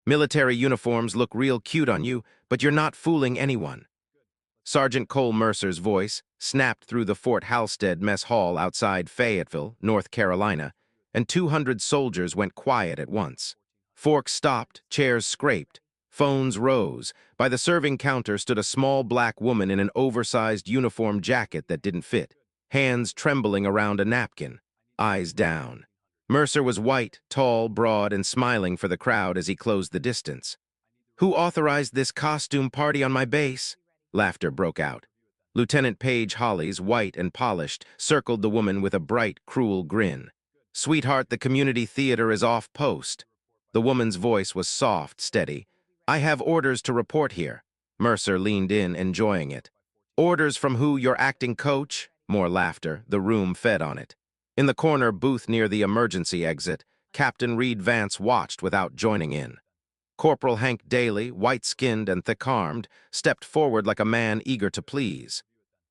Military uniforms look real cute on you, but you're not fooling anyone. Sergeant Cole Mercer's voice snapped through the Fort Halstead mess hall outside Fayetteville, North Carolina, and 200 soldiers went quiet at once. Forks stopped, chairs scraped, phones rose. By the serving counter stood a small black woman in an oversized uniform jacket that didn't fit, hands trembling around a napkin, eyes down. Mercer was white, tall, broad, and smiling for the crowd as he closed the distance. "Who authorized this costume party on my base?" Laughter broke out. Lieutenant Paige Hollies, white and polished, circled the woman with a bright, cruel grin. "Sweetheart, the community theater is off post." The woman's voice was soft, steady. "I have orders to report here." Mercer leaned in, enjoying it. "Orders from who, your acting coach?" More laughter. The room fed on it. In the corner booth near the emergency exit, Captain Reed Vance watched without joining in. Corporal Hank Daly, white-skinned and thick-armed, stepped forward like a man eager to please.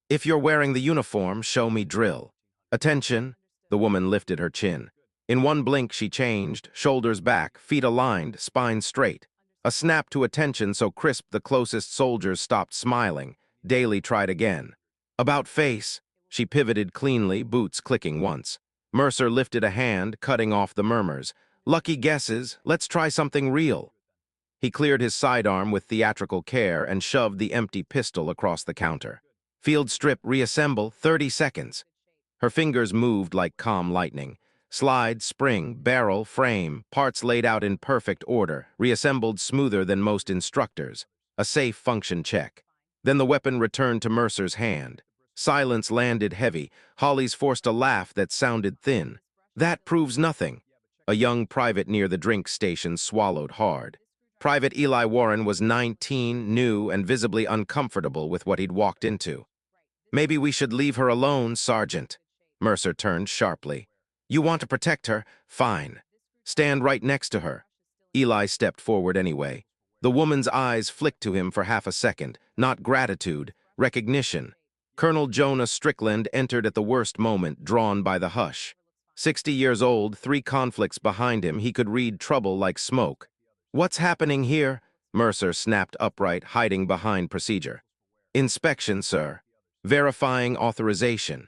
"If you're wearing the uniform, show me drill." "Attention!" The woman lifted her chin. In one blink she changed, shoulders back, feet aligned, spine straight. A snap to attention so crisp the closest soldiers stopped smiling. Daly tried again. "About face." She pivoted cleanly, boots clicking once. Mercer lifted a hand, cutting off the murmurs. "Lucky guesses, let's try something real." He cleared his sidearm with theatrical care and shoved the empty pistol across the counter. "Field strip, reassemble, 30 seconds. Her fingers moved like calm lightning. Slide, spring, barrel, frame, parts laid out in perfect order, reassembled smoother than most instructors. A safe function check. Then the weapon returned to Mercer's hand. Silence landed heavy. Hollies forced a laugh that sounded thin. "That proves nothing." A young private near the drink station swallowed hard. Private Eli Warren was 19, new, and visibly uncomfortable with what he'd walked into. "Maybe we should leave her alone, Sergeant." Mercer turned sharply. "You want to protect her? Fine. Stand right next to her." Eli stepped forward anyway. The woman's eyes flicked to him for half a second, not gratitude, recognition. Colonel Jonah Strickland entered at the worst moment, drawn by the hush. 60 years old, 3 conflicts behind him, he could read trouble like smoke. "What's happening here?" Mercer snapped upright, hiding behind procedure. "Inspection, sir. Verifying authorization."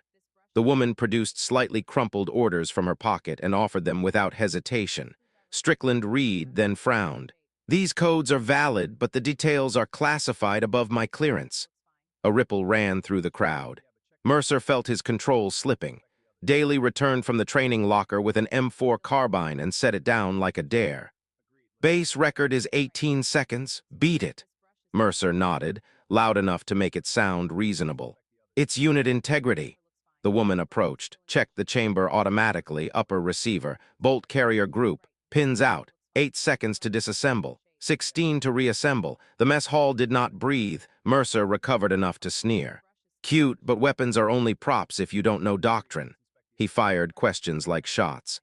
The woman produced slightly crumpled orders from her pocket and offered them without hesitation. Strickland read, then frowned. "These codes are valid, but the details are classified above my clearance." A ripple ran through the crowd. Mercer felt his control slipping. Daly returned from the training locker with an M4 carbine and set it down like a dare. "Base record is 18 seconds. Beat it." Mercer nodded, loud enough to make it sound reasonable. "It's unit integrity." The woman approached, checked the chamber automatically, upper receiver, bolt carrier group, pins out, 8 seconds to disassemble, 16 to reassemble. The mess hall did not breathe. Mercer recovered enough to sneer. "Cute, but weapons are only props if you don't know doctrine." He fired questions like shots.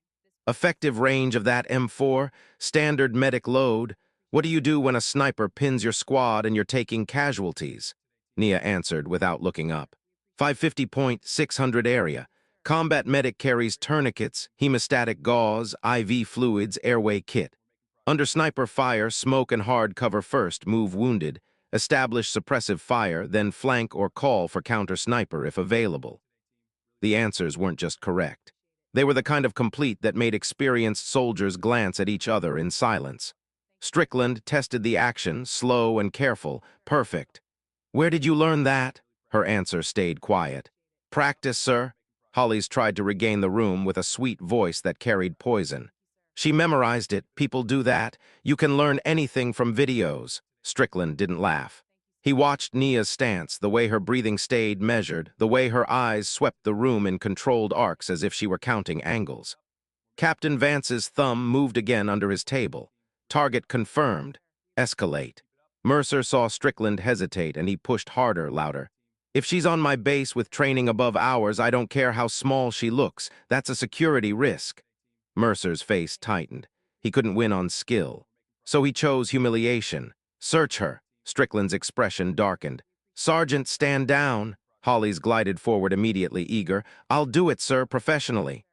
"Effective range of that M4, standard medic load. What do you do when a sniper pins your squad and you're taking casualties?" Nia answered without looking up. 550.600 area. Combat medic carries tourniquets, hemostatic gauze, IV fluids, airway kit. Under sniper fire, smoke and hard cover first, move wounded, establish suppressive fire, then flank or call for counter-sniper if available. The answers weren't just correct. They were the kind of complete that made experienced soldiers glance at each other in silence. Strickland tested the action, slow and careful, perfect. "Where did you learn that?" Her answer stayed quiet. "Practice, sir." Hollies tried to regain the room with a sweet voice that carried poison. "She memorized it. People do that. You can learn anything from videos." Strickland didn't laugh. He watched Nia's stance, the way her breathing stayed measured, the way her eyes swept the room in controlled arcs as if she were counting angles. Captain Vance's thumb moved again under his table. Target confirmed. Escalate. Mercer saw Strickland hesitate, and he pushed harder, louder. "If she's on my base with training above ours, I don't care how small she looks. That's a security risk." Mercer's face tightened. He couldn't win on skill. So he chose humiliation. "Search her." Strickland's expression darkened. "Sergeant, stand down." Hollies glided forward immediately, eager. "I'll do it, sir, professionally."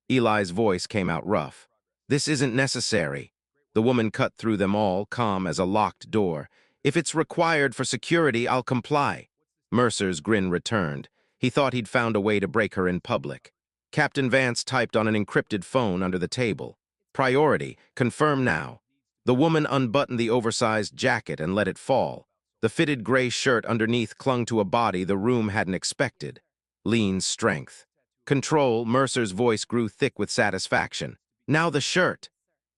Eli's voice came out rough. "This isn't necessary." The woman cut through them all, calm as a locked door. If it's required for security, I'll comply. Mercer's grin returned. He thought he'd found a way to break her in public. Captain Vance typed on an encrypted phone under the table. Priority, confirm now. The woman unbuttoned the oversized jacket and let it fall. The fitted gray shirt underneath clung to a body the room hadn't expected. Lean strength. Control, Mercer's voice grew thick with satisfaction. Now the shirt.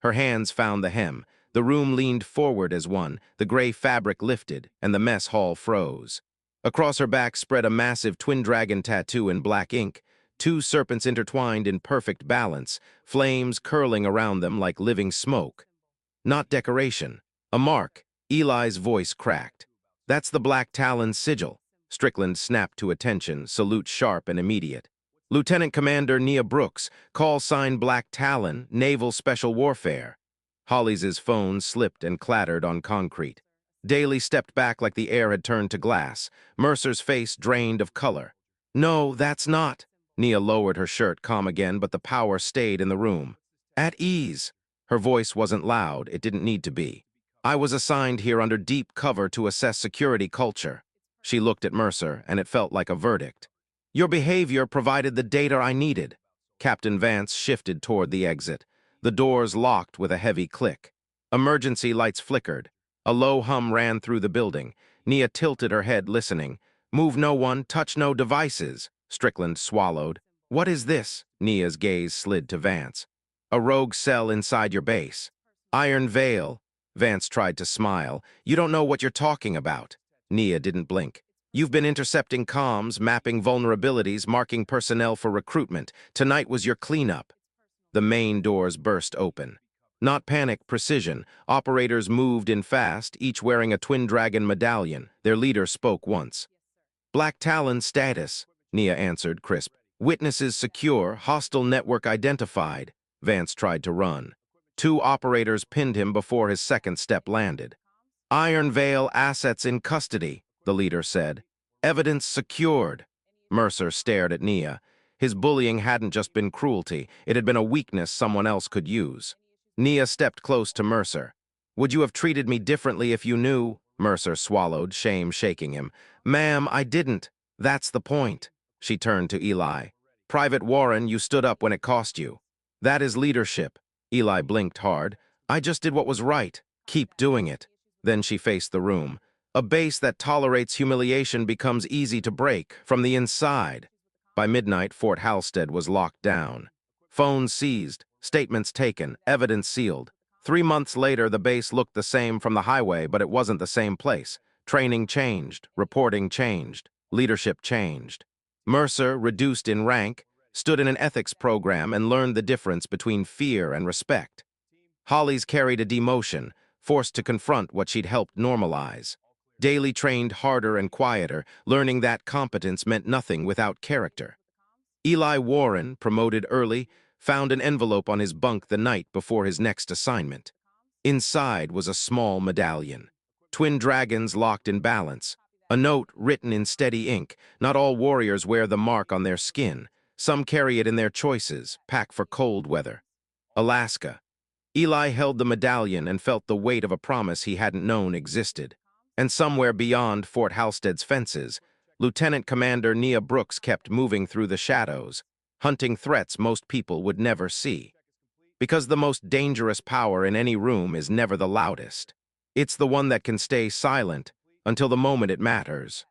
Her hands found the hem. The room leaned forward as one, the gray fabric lifted, and the mess hall froze. Across her back spread a massive twin dragon tattoo in black ink, two serpents intertwined in perfect balance, flames curling around them like living smoke. Not decoration. A mark. Eli's voice cracked. That's the Black Talon's sigil. Strickland snapped to attention, salute sharp and immediate. Lieutenant Commander Nia Brooks, call sign Black Talon, Naval Special Warfare. Holly's phone slipped and clattered on concrete. Daly stepped back like the air had turned to glass. Mercer's face drained of color. No, that's not. Nia lowered her shirt, calm again, but the power stayed in the room. At ease. Her voice wasn't loud, it didn't need to be. I was assigned here under deep cover to assess security culture. She looked at Mercer, and it felt like a verdict. Your behavior provided the data I needed. Captain Vance shifted toward the exit. The doors locked with a heavy click. Emergency lights flickered. A low hum ran through the building. Nia tilted her head, listening. Move no one, touch no devices. Strickland swallowed. What is this? Nia's gaze slid to Vance. A rogue cell inside your base. Iron Veil. Vance tried to smile. You don't know what you're talking about. Nia didn't blink. You've been intercepting comms, mapping vulnerabilities, marking personnel for recruitment. Tonight was your cleanup. The main doors burst open. Not panic, precision. Operators moved in fast, each wearing a twin dragon medallion. Their leader spoke once. Black Talon status, Nia answered, crisp. Witnesses secure, hostile network identified. Vance tried to run. Two operators pinned him before his second step landed. Iron Veil assets in custody, the leader said. Evidence secured. Mercer stared at Nia. His bullying hadn't just been cruelty, it had been a weakness someone else could use. Nia stepped close to Mercer. Would you have treated me differently if you knew? Mercer swallowed, shame shaking him. Ma'am, I didn't. That's the point. She turned to Eli. Private Warren, you stood up when it cost you. That is leadership. Eli blinked hard. I just did what was right. Keep doing it. Then she faced the room. A base that tolerates humiliation becomes easy to break from the inside. By midnight, Fort Halstead was locked down. Phones seized, statements taken, evidence sealed. 3 months later, the base looked the same from the highway, but it wasn't the same place. Training changed, reporting changed, leadership changed. Mercer, reduced in rank, stood in an ethics program and learned the difference between fear and respect. Holly's carried a demotion, forced to confront what she'd helped normalize. Daly trained harder and quieter, learning that competence meant nothing without character. Eli Warren, promoted early, found an envelope on his bunk the night before his next assignment. Inside was a small medallion. Twin dragons locked in balance. A note written in steady ink. Not all warriors wear the mark on their skin. Some carry it in their choices, pack for cold weather. Alaska. Eli held the medallion and felt the weight of a promise he hadn't known existed. And somewhere beyond Fort Halstead's fences, Lieutenant Commander Nia Brooks kept moving through the shadows, hunting threats most people would never see. Because the most dangerous power in any room is never the loudest. It's the one that can stay silent until the moment it matters.